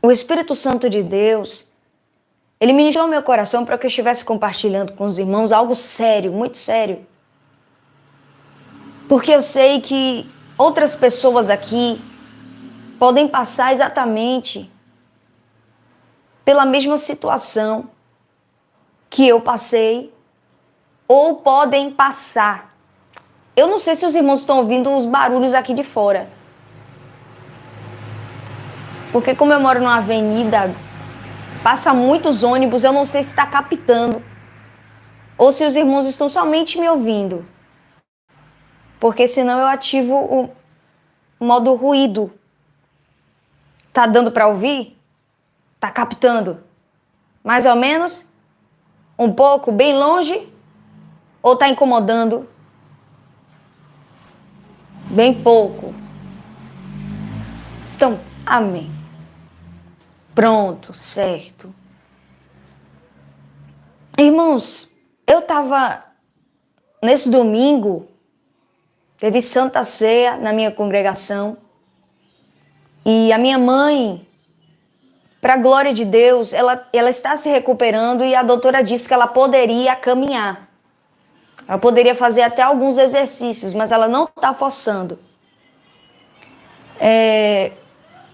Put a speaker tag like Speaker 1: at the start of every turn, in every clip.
Speaker 1: o Espírito Santo de Deus, ele ministrou meu coração para que eu estivesse compartilhando com os irmãos algo sério, muito sério. Porque eu sei que outras pessoas aqui podem passar exatamente pela mesma situação que eu passei, ou podem passar. Eu não sei se os irmãos estão ouvindo os barulhos aqui de fora. Porque como eu moro numa avenida, passa muitos ônibus, eu não sei se está captando. Ou se os irmãos estão somente me ouvindo. Porque senão eu ativo o modo ruído. Tá dando para ouvir? Tá captando? Mais ou menos? Um pouco? Bem longe? Ou tá incomodando? Bem pouco. Então, amém. Pronto, certo. Irmãos, eu estava nesse domingo, teve Santa Ceia na minha congregação, e a minha mãe, para a glória de Deus, ela está se recuperando, e a doutora disse que ela poderia caminhar. Ela poderia fazer até alguns exercícios, mas ela não está forçando.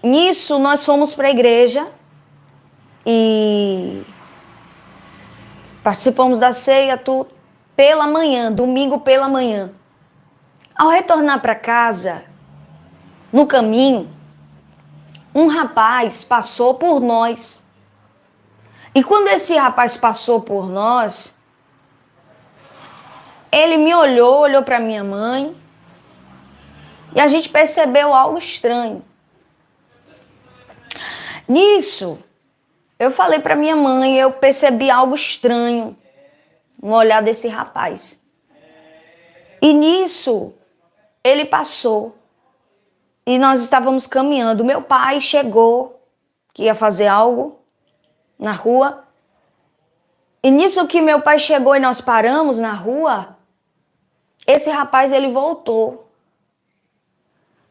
Speaker 1: Nisso, nós fomos para a igreja e participamos da ceia pela manhã, domingo pela manhã. Ao retornar para casa, no caminho, um rapaz passou por nós. E quando esse rapaz passou por nós, ele me olhou para minha mãe, e a gente percebeu algo estranho. Nisso, eu falei para minha mãe, eu percebi algo estranho no olhar desse rapaz. E nisso, ele passou. E nós estávamos caminhando. Meu pai chegou, que ia fazer algo na rua. E nisso que meu pai chegou e nós paramos na rua, esse rapaz, ele voltou.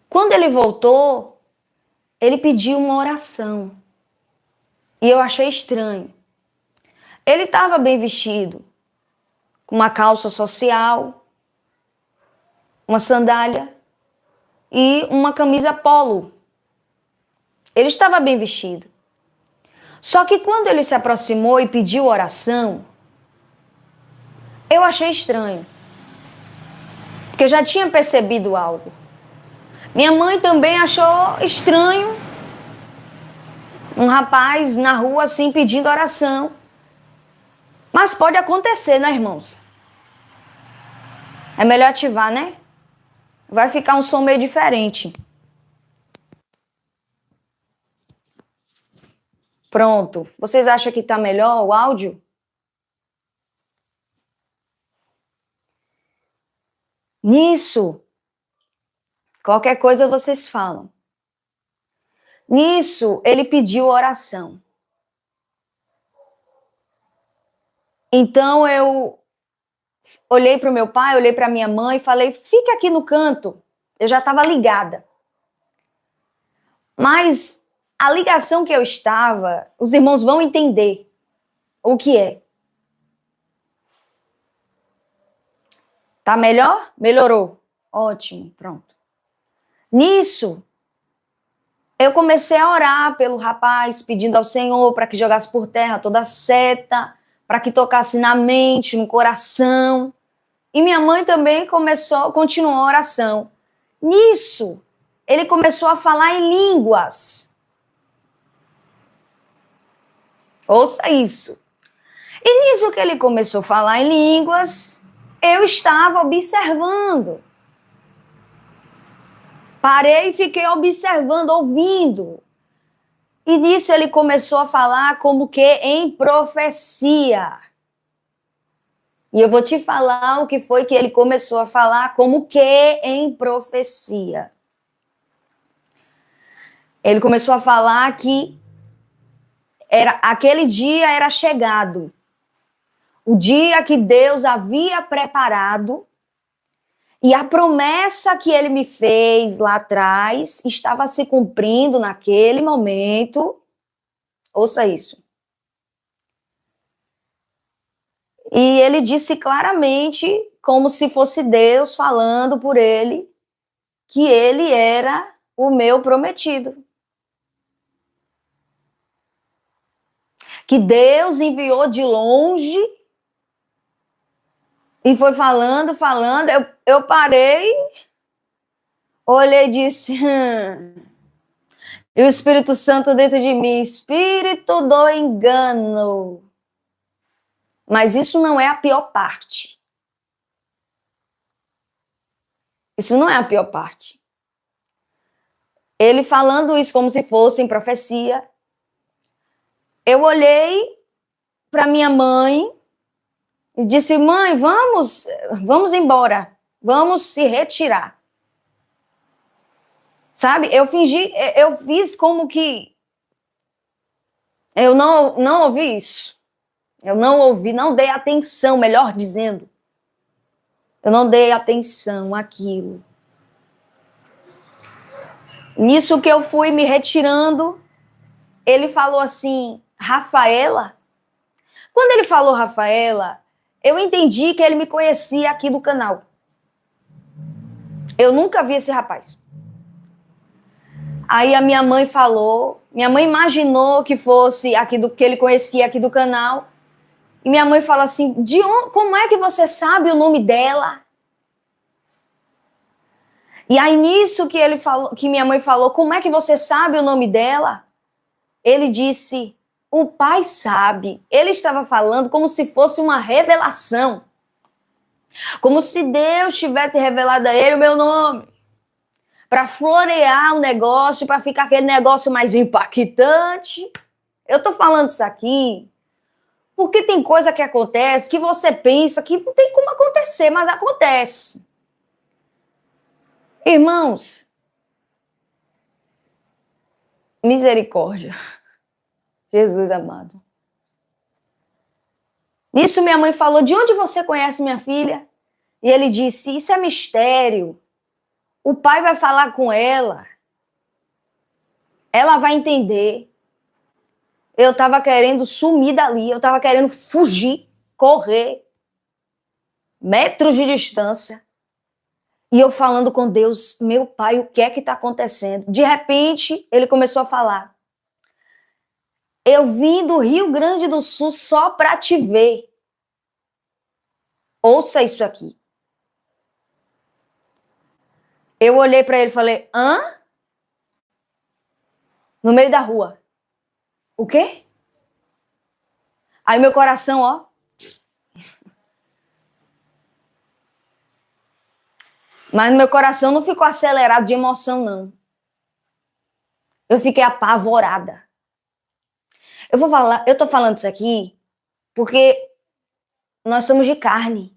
Speaker 1: Quando ele voltou, ele pediu uma oração. E eu achei estranho. Ele estava bem vestido, com uma calça social, uma sandália e uma camisa polo. Ele estava bem vestido. Só que quando ele se aproximou e pediu oração, eu achei estranho. Porque eu já tinha percebido algo. Minha mãe também achou estranho um rapaz na rua assim pedindo oração. Mas pode acontecer, né, irmãos? É melhor ativar, né? Vai ficar um som meio diferente. Pronto. Vocês acham que tá melhor o áudio? Nisso, qualquer coisa vocês falam. Nisso, ele pediu oração. Então eu olhei para o meu pai, olhei para minha mãe e falei, fica aqui no canto. Eu já estava ligada. Mas a ligação que eu estava, os irmãos vão entender o que é. Tá melhor? Melhorou. Ótimo, pronto. Nisso, eu comecei a orar pelo rapaz, pedindo ao Senhor para que jogasse por terra toda a seta, para que tocasse na mente, no coração. E minha mãe também continuou a oração. Nisso, ele começou a falar em línguas. Ouça isso. E nisso que ele começou a falar em línguas, eu estava observando. Parei e fiquei observando, ouvindo. E nisso ele começou a falar como que em profecia. E eu vou te falar o que foi que ele começou a falar como que em profecia. Ele começou a falar que aquele dia era chegado. O dia que Deus havia preparado. E a promessa que ele me fez lá atrás estava se cumprindo naquele momento. Ouça isso. E ele disse claramente, como se fosse Deus falando por ele, que ele era o meu prometido. Que Deus enviou de longe e foi falando. Eu parei, olhei e disse... E o Espírito Santo dentro de mim, espírito do engano. Mas isso não é a pior parte. Isso não é a pior parte. Ele falando isso como se fosse em profecia. Eu olhei para minha mãe e disse: mãe, vamos embora. Vamos se retirar. Sabe? Eu fiz como que eu não ouvi isso. Eu não ouvi, não dei atenção, melhor dizendo. Eu não dei atenção àquilo. Nisso que eu fui me retirando, ele falou assim, Rafaela. Quando ele falou Rafaela, eu entendi que ele me conhecia aqui do canal. Eu nunca vi esse rapaz. Aí a minha mãe falou, minha mãe imaginou que fosse que ele conhecia aqui do canal. E minha mãe fala assim, como é que você sabe o nome dela? E aí nisso que ele falou, que minha mãe falou, como é que você sabe o nome dela? Ele disse, o pai sabe. Ele estava falando como se fosse uma revelação. Como se Deus tivesse revelado a ele o meu nome. Para florear o negócio, para ficar aquele negócio mais impactante. Eu estou falando isso aqui porque tem coisa que acontece que você pensa que não tem como acontecer, mas acontece. Irmãos, misericórdia. Jesus amado. Nisso minha mãe falou, de onde você conhece minha filha? E ele disse, isso é mistério. O pai vai falar com ela. Ela vai entender. Eu estava querendo sumir dali, eu estava querendo fugir, correr. Metros de distância. E eu falando com Deus, meu pai, o que é que está acontecendo? De repente, ele começou a falar. Eu vim do Rio Grande do Sul só para te ver. Ouça isso aqui. Eu olhei para ele e falei, hã? No meio da rua. O quê? Aí meu coração, ó. Mas meu coração não ficou acelerado de emoção, não. Eu fiquei apavorada. Eu tô falando isso aqui porque nós somos de carne.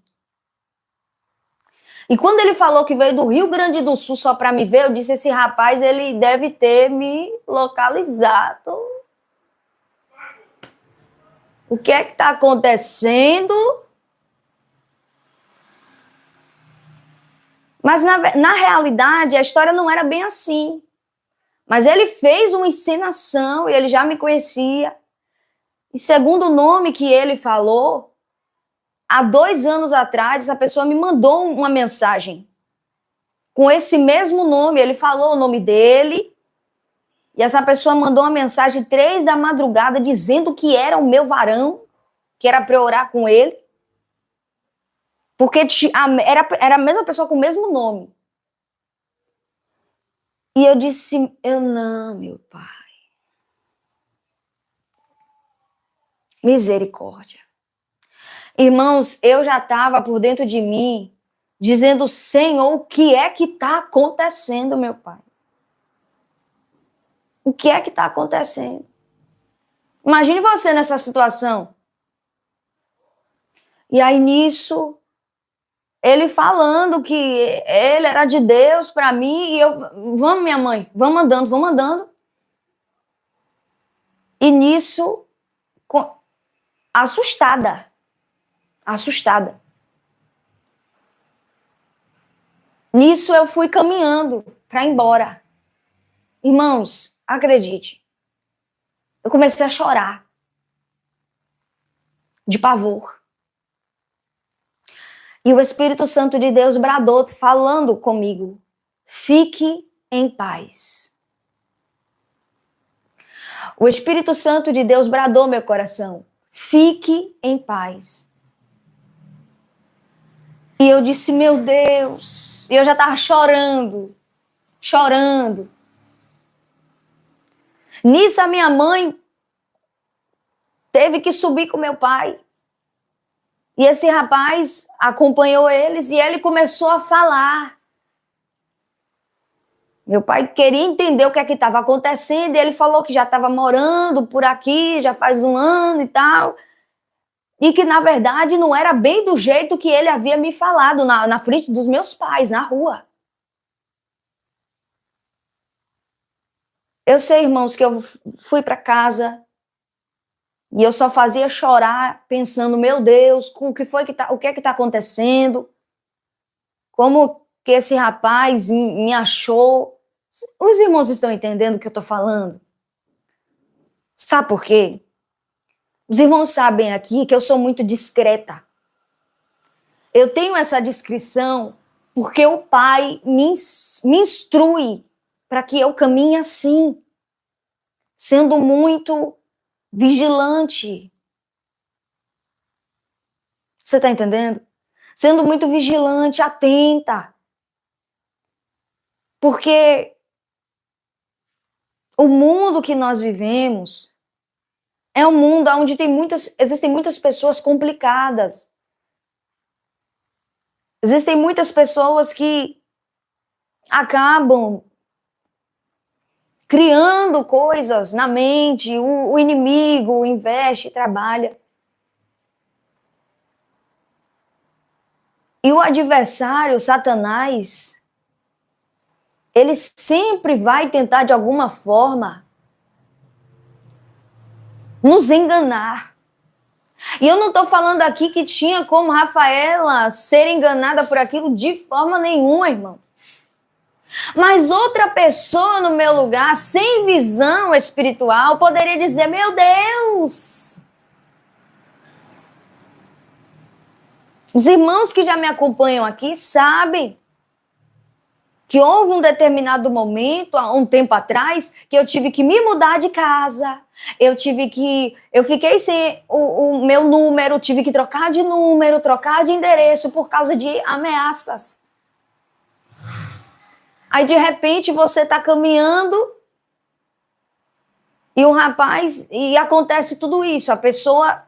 Speaker 1: E quando ele falou que veio do Rio Grande do Sul só para me ver, eu disse, esse rapaz, ele deve ter me localizado. O que é que está acontecendo? Mas, na realidade, a história não era bem assim. Mas ele fez uma encenação e ele já me conhecia. E segundo o nome que ele falou, há 2 anos atrás, essa pessoa me mandou uma mensagem com esse mesmo nome. Ele falou o nome dele. E essa pessoa mandou uma mensagem 3 da madrugada dizendo que era o meu varão, que era para eu orar com ele. Porque era a mesma pessoa com o mesmo nome. E eu disse, eu não, meu pai. Misericórdia. Irmãos, eu já estava por dentro de mim, dizendo, Senhor, o que é que está acontecendo, meu pai? O que é que está acontecendo? Imagine você nessa situação. E aí, nisso, ele falando que ele era de Deus para mim, e eu, vamos, minha mãe, vamos andando. E nisso, assustada. Nisso eu fui caminhando para ir embora. Irmãos, acredite. Eu comecei a chorar de pavor. E o Espírito Santo de Deus bradou, falando comigo: fique em paz. O Espírito Santo de Deus bradou meu coração: fique em paz. E eu disse: meu Deus. E eu já estava chorando. Nisso a minha mãe teve que subir com meu pai. E esse rapaz acompanhou eles e ele começou a falar. Meu pai queria entender o que é que estava acontecendo e ele falou que já estava morando por aqui, já faz 1 ano e tal. E que, na verdade, não era bem do jeito que ele havia me falado na frente dos meus pais, na rua. Eu sei, irmãos, que eu fui para casa e eu só fazia chorar pensando: meu Deus, o que é que está acontecendo? Como que esse rapaz me achou? Os irmãos estão entendendo o que eu estou falando? Sabe por quê? Os irmãos sabem aqui que eu sou muito discreta. Eu tenho essa discrição porque o Pai me instrui para que eu caminhe assim, sendo muito vigilante. Você está entendendo? Sendo muito vigilante, atenta. Porque o mundo que nós vivemos é um mundo onde existem muitas pessoas complicadas. Existem muitas pessoas que acabam criando coisas na mente, o inimigo investe, trabalha. E o adversário, Satanás, ele sempre vai tentar, de alguma forma, nos enganar. E eu não estou falando aqui que tinha como Rafaela ser enganada por aquilo de forma nenhuma, irmão. Mas outra pessoa no meu lugar, sem visão espiritual, poderia dizer: meu Deus! Os irmãos que já me acompanham aqui sabem que houve um determinado momento, há um tempo atrás, que eu tive que me mudar de casa. Eu fiquei sem o meu número, tive que trocar de número, trocar de endereço por causa de ameaças. Aí, de repente, você está caminhando e um rapaz, e acontece tudo isso. A pessoa...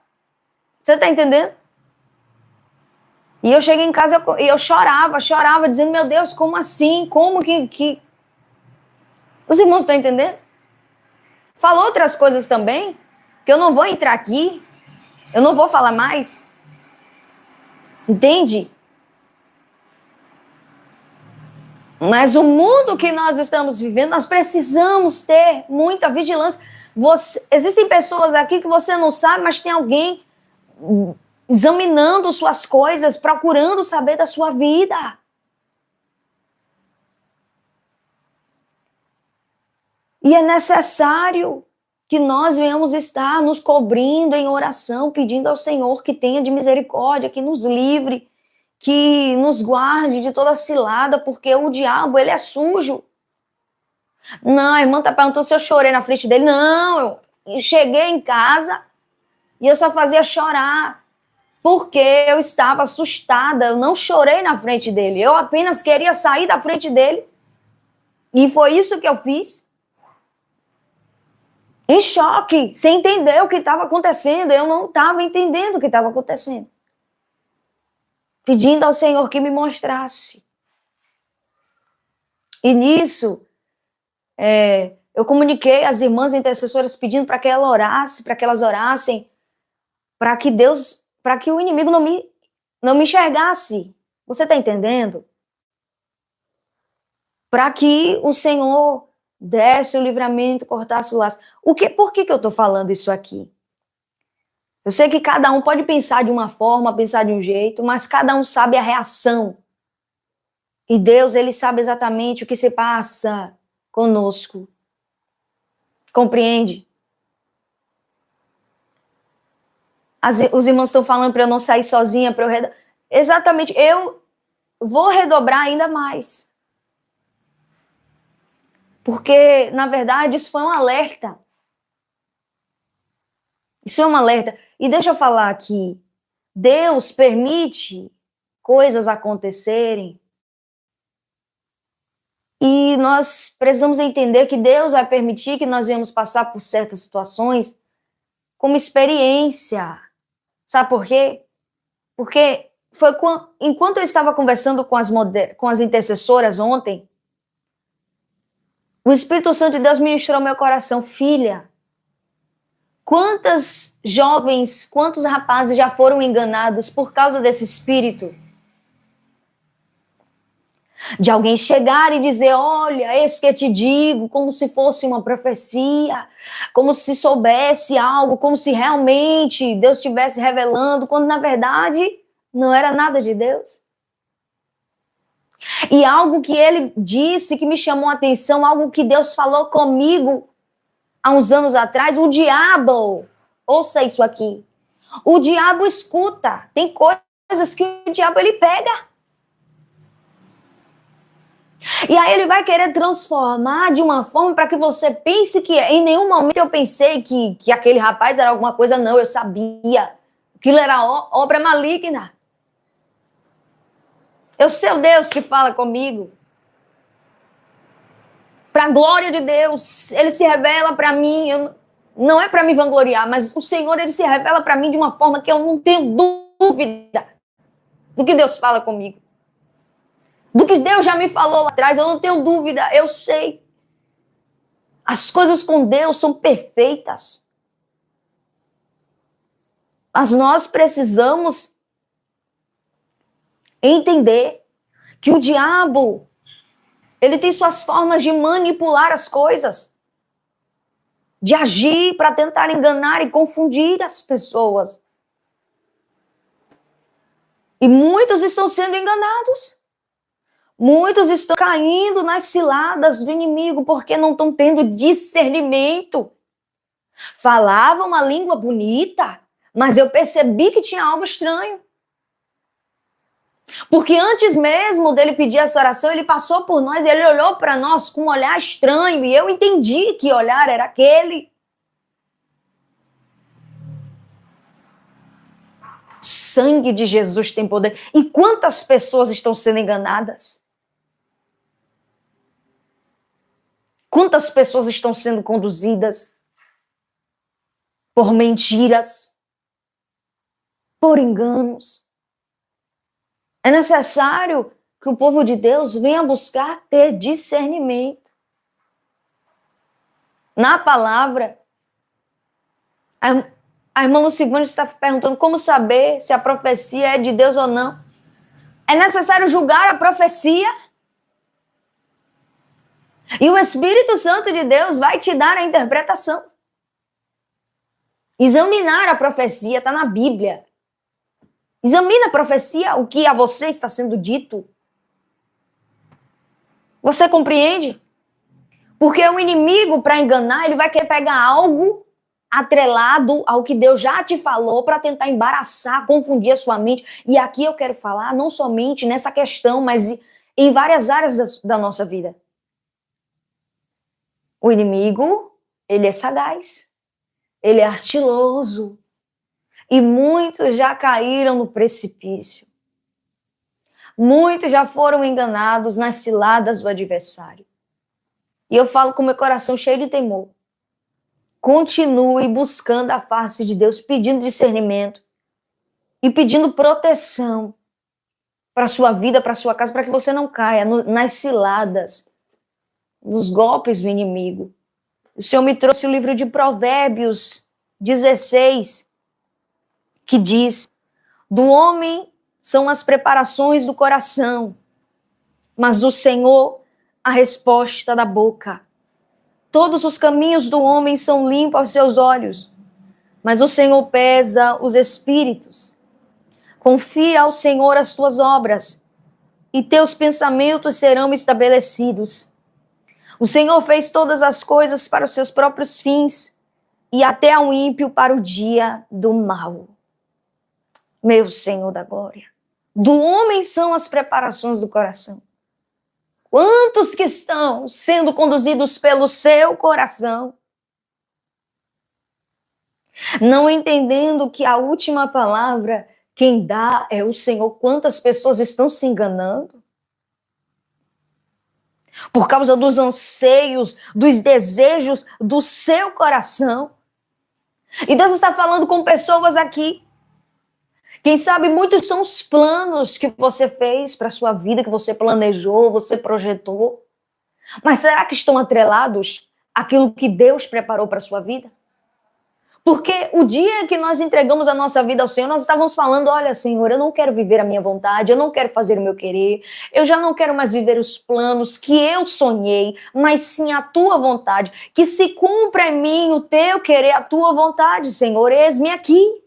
Speaker 1: Você está entendendo? E eu cheguei em casa e eu chorava, dizendo: meu Deus, como assim? Como que... Os irmãos estão entendendo? Falou outras coisas também, que eu não vou entrar aqui, eu não vou falar mais. Entende? Mas o mundo que nós estamos vivendo, nós precisamos ter muita vigilância. Existem pessoas aqui que você não sabe, mas tem alguém examinando suas coisas, procurando saber da sua vida. E é necessário que nós venhamos estar nos cobrindo em oração, pedindo ao Senhor que tenha de misericórdia, que nos livre, que nos guarde de toda cilada, porque o diabo, ele é sujo. Não, a irmã está perguntando se eu chorei na frente dele. Não, eu cheguei em casa e eu só fazia chorar, porque eu estava assustada. Eu não chorei na frente dele, eu apenas queria sair da frente dele. E foi isso que eu fiz. Em choque, sem entender o que estava acontecendo. Eu não estava entendendo o que estava acontecendo. Pedindo ao Senhor que me mostrasse. E nisso, eu comuniquei às irmãs intercessoras pedindo para que elas orassem, para que o inimigo não me enxergasse. Você está entendendo? Para que o Senhor desse o livramento, cortasse o laço. Por que eu estou falando isso aqui? Eu sei que cada um pode pensar de uma forma, pensar de um jeito, mas cada um sabe a reação. E Deus, ele sabe exatamente o que se passa conosco. Compreende? Os irmãos estão falando para eu não sair sozinha, para eu... Exatamente, eu vou redobrar ainda mais. Porque, na verdade, isso foi um alerta. Isso é um alerta. E deixa eu falar aqui, Deus permite coisas acontecerem e nós precisamos entender que Deus vai permitir que nós venhamos passar por certas situações como experiência. Sabe por quê? Porque foi enquanto eu estava conversando com as intercessoras ontem, o Espírito Santo de Deus ministrou ao meu coração, filha, quantas jovens, quantos rapazes já foram enganados por causa desse espírito? De alguém chegar e dizer, olha, é isso que eu te digo, como se fosse uma profecia, como se soubesse algo, como se realmente Deus estivesse revelando, quando na verdade não era nada de Deus. E algo que ele disse que me chamou a atenção, algo que Deus falou comigo há uns anos atrás, o diabo, ouça isso aqui, o diabo escuta, tem coisas que o diabo ele pega. E aí ele vai querer transformar de uma forma para que você pense que... Em nenhum momento eu pensei que aquele rapaz era alguma coisa, não, eu sabia. Aquilo era obra maligna. Eu sei o Deus que fala comigo. Para a glória de Deus, ele se revela para mim. Não é para me vangloriar, mas o Senhor ele se revela para mim de uma forma que eu não tenho dúvida do que Deus fala comigo. Do que Deus já me falou lá atrás, eu não tenho dúvida, eu sei. As coisas com Deus são perfeitas. Mas nós precisamos entender que o diabo, ele tem suas formas de manipular as coisas, de agir para tentar enganar e confundir as pessoas. E muitos estão sendo enganados. Muitos estão caindo nas ciladas do inimigo porque não estão tendo discernimento. Falavam uma língua bonita, mas eu percebi que tinha algo estranho. Porque antes mesmo dele pedir essa oração, ele passou por nós e ele olhou para nós com um olhar estranho e eu entendi que olhar era aquele. O sangue de Jesus tem poder. E quantas pessoas estão sendo enganadas? Quantas pessoas estão sendo conduzidas por mentiras, por enganos? É necessário que o povo de Deus venha buscar ter discernimento. Na palavra, a irmã Lucivânia está perguntando como saber se a profecia é de Deus ou não. É necessário julgar a profecia. E o Espírito Santo de Deus vai te dar a interpretação. Examinar a profecia, está na Bíblia. Examina a profecia, o que a você está sendo dito. Você compreende? Porque o inimigo, para enganar, ele vai querer pegar algo atrelado ao que Deus já te falou para tentar embaraçar, confundir a sua mente. E aqui eu quero falar não somente nessa questão, mas em várias áreas da nossa vida. O inimigo, ele é sagaz, ele é artiloso. E muitos já caíram no precipício. Muitos já foram enganados nas ciladas do adversário. E eu falo com meu coração cheio de temor. Continue buscando a face de Deus, pedindo discernimento e pedindo proteção para a sua vida, para a sua casa, para que você não caia nas ciladas, nos golpes do inimigo. O Senhor me trouxe o livro de Provérbios 16, que diz: do homem são as preparações do coração, mas do Senhor a resposta da boca. Todos os caminhos do homem são limpos aos seus olhos, mas o Senhor pesa os espíritos. Confia ao Senhor as tuas obras, e teus pensamentos serão estabelecidos. O Senhor fez todas as coisas para os seus próprios fins, e até ao ímpio para o dia do mal. Meu Senhor da glória. Do homem são as preparações do coração. Quantos que estão sendo conduzidos pelo seu coração, não entendendo que a última palavra quem dá é o Senhor? Quantas pessoas estão se enganando? Por causa dos anseios, dos desejos do seu coração. E Deus está falando com pessoas aqui. Quem sabe muitos são os planos que você fez para a sua vida, que você planejou, você projetou. Mas será que estão atrelados àquilo que Deus preparou para a sua vida? Porque o dia que nós entregamos a nossa vida ao Senhor, nós estávamos falando, olha, Senhor, eu não quero viver a minha vontade, eu não quero fazer o meu querer, eu já não quero mais viver os planos que eu sonhei, mas sim a tua vontade, que se cumpra em mim o teu querer, a tua vontade, Senhor, eis-me aqui.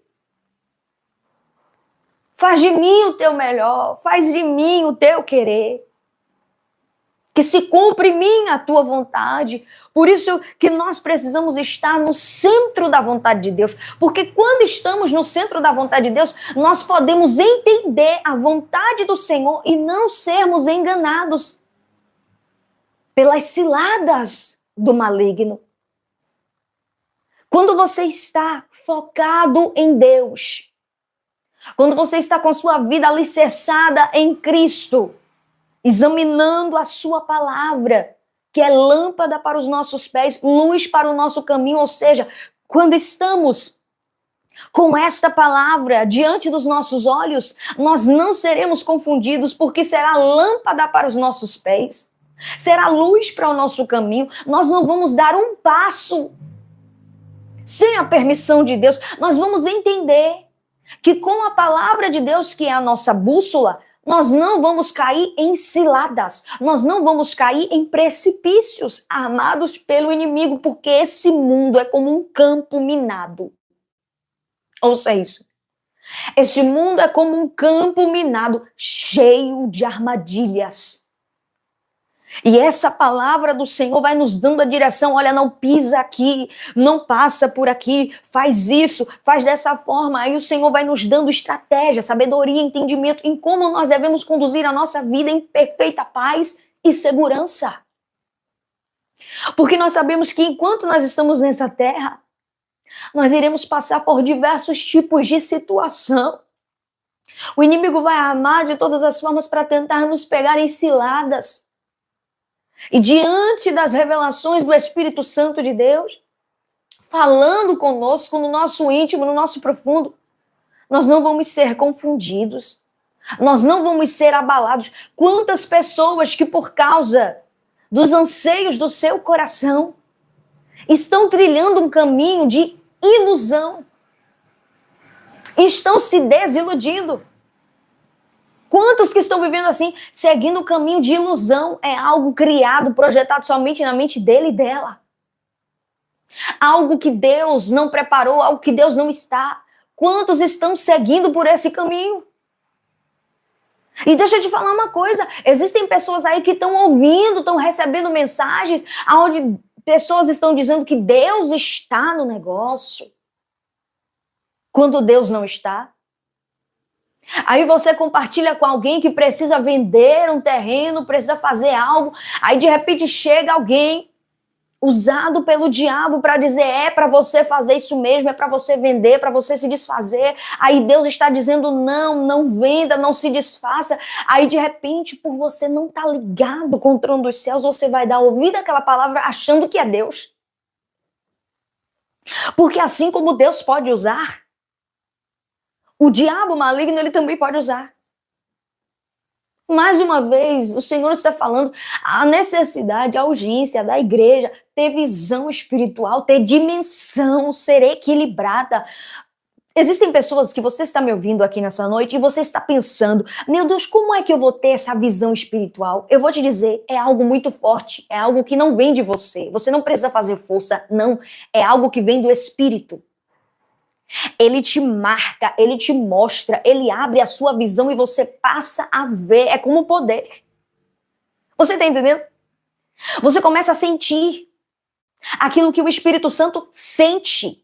Speaker 1: Faz de mim o teu melhor, faz de mim o teu querer. Que se cumpra em mim a tua vontade. Por isso que nós precisamos estar no centro da vontade de Deus. Porque quando estamos no centro da vontade de Deus, nós podemos entender a vontade do Senhor e não sermos enganados pelas ciladas do maligno. Quando você está focado em Deus, quando você está com a sua vida alicerçada em Cristo, examinando a sua palavra, que é lâmpada para os nossos pés, luz para o nosso caminho, ou seja, quando estamos com esta palavra diante dos nossos olhos, nós não seremos confundidos, porque será lâmpada para os nossos pés, será luz para o nosso caminho. Nós não vamos dar um passo sem a permissão de Deus. Nós vamos entender que com a palavra de Deus, que é a nossa bússola, nós não vamos cair em ciladas, nós não vamos cair em precipícios armados pelo inimigo, porque esse mundo é como um campo minado. Ouça isso. Esse mundo é como um campo minado, cheio de armadilhas. E essa palavra do Senhor vai nos dando a direção, olha, não pisa aqui, não passa por aqui, faz isso, faz dessa forma. Aí o Senhor vai nos dando estratégia, sabedoria, entendimento em como nós devemos conduzir a nossa vida em perfeita paz e segurança. Porque nós sabemos que enquanto nós estamos nessa terra, nós iremos passar por diversos tipos de situação. O inimigo vai armar de todas as formas para tentar nos pegar em ciladas. E diante das revelações do Espírito Santo de Deus, falando conosco no nosso íntimo, no nosso profundo, nós não vamos ser confundidos, nós não vamos ser abalados. Quantas pessoas que por causa dos anseios do seu coração estão trilhando um caminho de ilusão, estão se desiludindo. Quantos que estão vivendo assim, seguindo o caminho de ilusão? É algo criado, projetado somente na mente dele e dela. Algo que Deus não preparou, algo que Deus não está. Quantos estão seguindo por esse caminho? E deixa eu te falar uma coisa, existem pessoas aí que estão ouvindo, estão recebendo mensagens, onde pessoas estão dizendo que Deus está no negócio, quando Deus não está. Aí você compartilha com alguém que precisa vender um terreno, precisa fazer algo, aí de repente chega alguém usado pelo diabo para dizer, é para você fazer isso mesmo, é para você vender, para você se desfazer. Aí Deus está dizendo, não, não venda, não se desfaça. Aí de repente, por você não estar ligado com o trono dos céus, você vai dar ouvido àquela palavra achando que é Deus. Porque assim como Deus pode usar, o diabo maligno, ele também pode usar. Mais uma vez, o Senhor está falando a necessidade, a urgência da igreja ter visão espiritual, ter dimensão, ser equilibrada. Existem pessoas que você está me ouvindo aqui nessa noite e você está pensando, meu Deus, como é que eu vou ter essa visão espiritual? Eu vou te dizer, é algo muito forte, é algo que não vem de você. Você não precisa fazer força, não. É algo que vem do Espírito. Ele te marca, ele te mostra, ele abre a sua visão e você passa a ver. É como poder. Você está entendendo? Você começa a sentir aquilo que o Espírito Santo sente.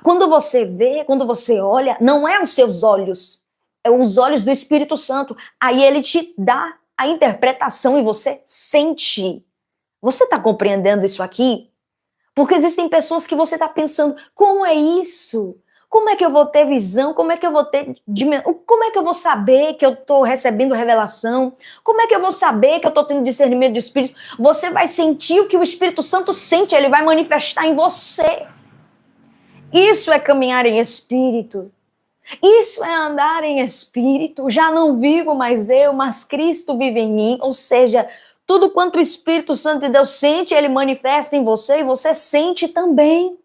Speaker 1: Quando você vê, quando você olha, não é os seus olhos, os olhos do Espírito Santo. Aí ele te dá a interpretação e você sente. Você está compreendendo isso aqui? Porque existem pessoas que você está pensando, como é isso? Como é que eu vou ter visão? Como é que eu vou ter dimensão? Como é que eu vou saber que eu estou recebendo revelação? Como é que eu vou saber que eu estou tendo discernimento de espírito? Você vai sentir o que o Espírito Santo sente, ele vai manifestar em você. Isso é caminhar em espírito. Isso é andar em espírito. Já não vivo mais eu, mas Cristo vive em mim. Ou seja, tudo quanto o Espírito Santo de Deus sente, ele manifesta em você e você sente também.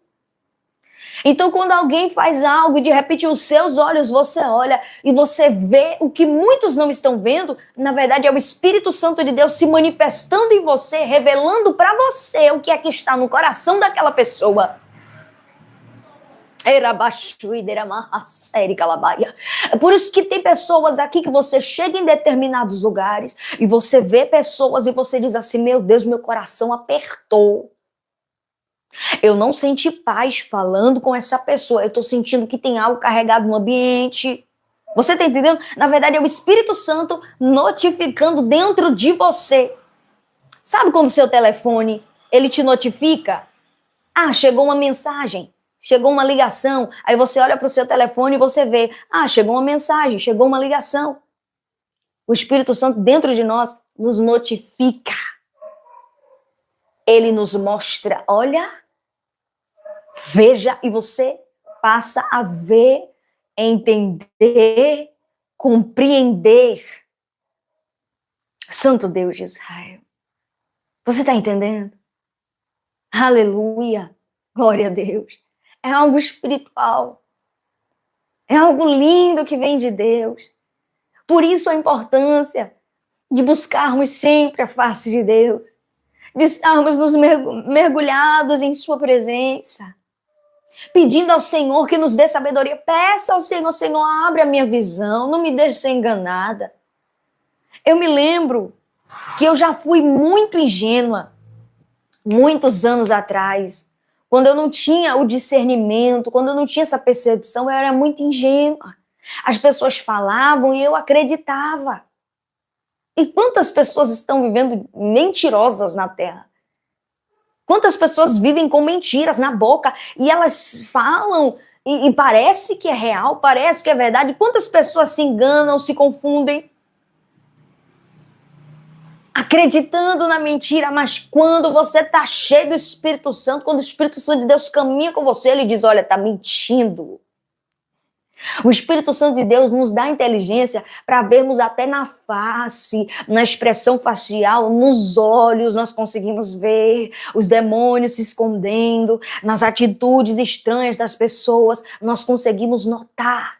Speaker 1: Então, quando alguém faz algo e de repente os seus olhos você olha e você vê o que muitos não estão vendo, na verdade é o Espírito Santo de Deus se manifestando em você, revelando para você o que é que está no coração daquela pessoa. É por isso que tem pessoas aqui que você chega em determinados lugares e você vê pessoas e você diz assim, meu Deus, meu coração apertou. Eu não senti paz falando com essa pessoa, eu estou sentindo que tem algo carregado no ambiente. Você está entendendo? Na verdade é o Espírito Santo notificando dentro de você. Sabe quando o seu telefone, ele te notifica? Ah, chegou uma mensagem. Chegou uma ligação, aí você olha para o seu telefone e você vê, chegou uma mensagem, chegou uma ligação. O Espírito Santo dentro de nós nos notifica. Ele nos mostra, olha, veja, e você passa a ver, entender, compreender. Santo Deus de Israel. Você está entendendo? Aleluia, glória a Deus. É algo espiritual. É algo lindo que vem de Deus. Por isso a importância de buscarmos sempre a face de Deus. De estarmos nos mergulhados em sua presença. Pedindo ao Senhor que nos dê sabedoria. Peça ao Senhor, Senhor, abre a minha visão. Não me deixe ser enganada. Eu me lembro que eu já fui muito ingênua. Muitos anos atrás. Quando eu não tinha o discernimento, quando eu não tinha essa percepção, eu era muito ingênua. As pessoas falavam e eu acreditava. E quantas pessoas estão vivendo mentirosas na Terra? Quantas pessoas vivem com mentiras na boca e elas falam e parece que é real, parece que é verdade. Quantas pessoas se enganam, se confundem? Acreditando na mentira, mas quando você está cheio do Espírito Santo, quando o Espírito Santo de Deus caminha com você, ele diz, olha, está mentindo. O Espírito Santo de Deus nos dá inteligência para vermos até na face, na expressão facial, nos olhos, nós conseguimos ver os demônios se escondendo, nas atitudes estranhas das pessoas, nós conseguimos notar.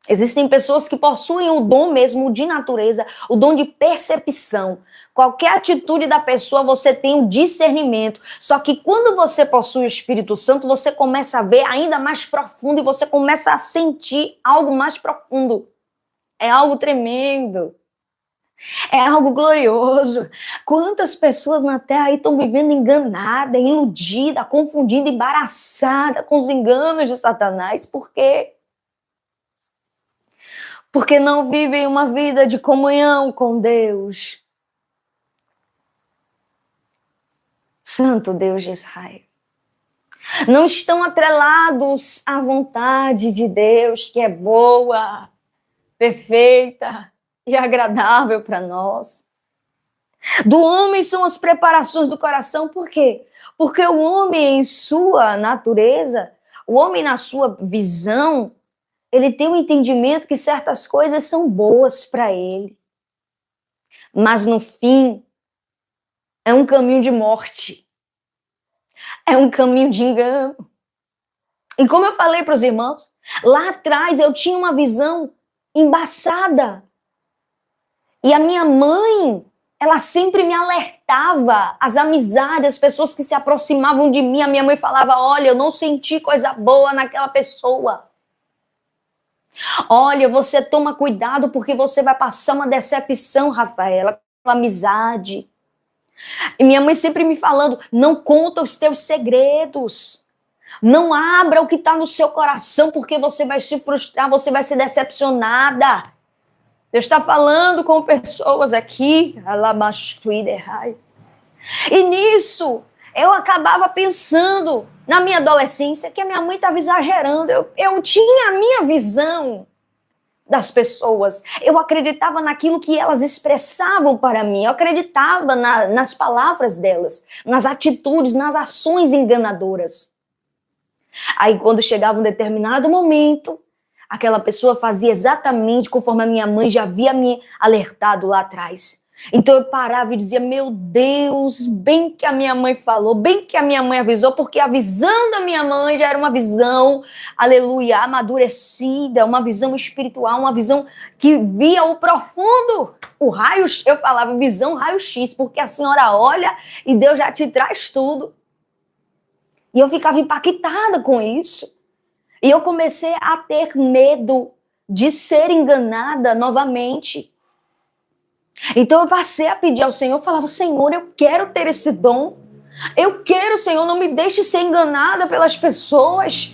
Speaker 1: Existem pessoas que possuem o dom mesmo de natureza, o dom de percepção. Qualquer atitude da pessoa, você tem um discernimento. Só que quando você possui o Espírito Santo, você começa a ver ainda mais profundo e você começa a sentir algo mais profundo. É algo tremendo. É algo glorioso. Quantas pessoas na Terra aí estão vivendo enganada, iludida, confundida, embaraçada com os enganos de Satanás. Por quê? Porque não vivem uma vida de comunhão com Deus. Santo Deus de Israel. Não estão atrelados à vontade de Deus, que é boa, perfeita e agradável para nós. Do homem são as preparações do coração. Por quê? Porque o homem, em sua natureza, o homem na sua visão, ele tem um entendimento que certas coisas são boas para ele. Mas no fim, é um caminho de morte. É um caminho de engano. E como eu falei para os irmãos, lá atrás eu tinha uma visão embaçada. E a minha mãe, ela sempre me alertava, as amizades, as pessoas que se aproximavam de mim, a minha mãe falava, olha, eu não senti coisa boa naquela pessoa. Olha, você toma cuidado porque você vai passar uma decepção, Rafaela, com amizade. E minha mãe sempre me falando, não conta os teus segredos. Não abra o que está no seu coração, porque você vai se frustrar, você vai ser decepcionada. Deus está falando com pessoas aqui. E nisso, eu acabava pensando, na minha adolescência, que a minha mãe estava exagerando. Eu tinha a minha visão das pessoas. Eu acreditava naquilo que elas expressavam para mim. Eu acreditava nas palavras delas, nas atitudes, nas ações enganadoras. Aí, quando chegava um determinado momento, aquela pessoa fazia exatamente conforme a minha mãe já havia me alertado lá atrás. Então eu parava e dizia, meu Deus, bem que a minha mãe falou, bem que a minha mãe avisou, porque a visão da minha mãe já era uma visão, aleluia, amadurecida, uma visão espiritual, uma visão que via o profundo, o raio, eu falava visão raio-x, porque a senhora olha e Deus já te traz tudo. E eu ficava impactada com isso. E eu comecei a ter medo de ser enganada novamente. Então eu passei a pedir ao Senhor, eu falava, Senhor, eu quero ter esse dom. Eu quero, Senhor, não me deixe ser enganada pelas pessoas.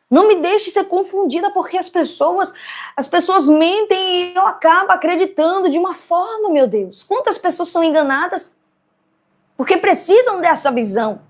Speaker 1: Não me deixe ser confundida, porque as pessoas mentem e eu acabo acreditando de uma forma, meu Deus. Quantas pessoas são enganadas? Porque precisam dessa visão.